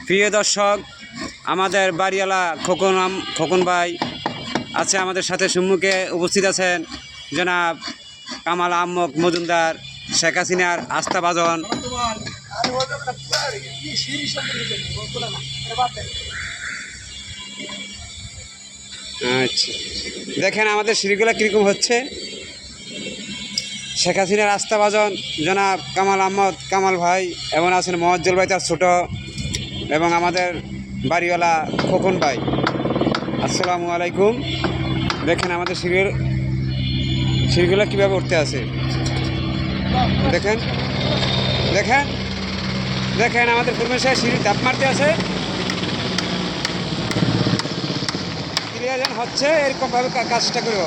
প্রিয় দর্শক, আমাদের বাড়িওয়ালা খোকন ভাই আছে আমাদের সাথে। সম্মুখে উপস্থিত আছেন জনাব কামাল আহমদ মজুমদার, শেখ হাসিনার আস্থাভাজন। আচ্ছা, দেখেন আমাদের সিঁড়িগুলো কীরকম হচ্ছে। শেখ হাসিনার আস্থাভাজন জনাব কামাল আহমদ কামাল ভাই, এবং আছেন মোয়াজ্জেল ভাই তার ছোটো, এবং আমাদের বাড়িওয়ালা খোকন ভাই। আসসালামু আলাইকুম। দেখেন আমাদের সিঁড়িগুলো কীভাবে উঠতে আছে। দেখেন দেখেন দেখেন আমাদের পূর্বে সিঁড়ি ধাপ মারতে আছে। ক্লিয়ার হচ্ছে, এরকমভাবে কাজটা করব।